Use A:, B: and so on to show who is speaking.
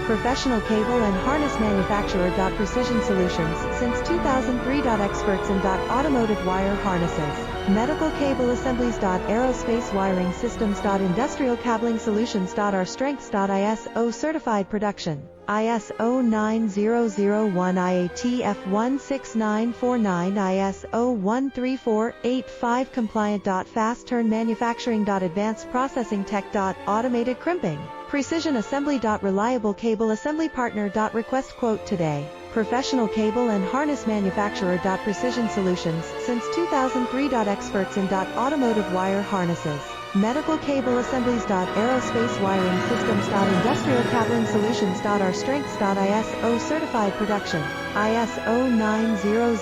A: Professional cable and harness manufacturer. Precision Solutions, since 2003. Experts in automotive wire harnesses, medical cable assemblies. Aerospace wiring systems. Industrial cabling solutions. Our strengths. ISO certified production, ISO 9001, IATF 16949, ISO 13485 compliant. Fast turn manufacturing. Advanced processing tech. Automated crimping, precision assembly. Reliable cable assembly partner. Request quote today. Professional cable and harness manufacturer. Precision Solutions, since 2003. Experts in automotive wire harnesses, medical cable assemblies. Aerospace wiring systems. Industrial cabling solutions. Our strengths. ISO certified production, ISO 900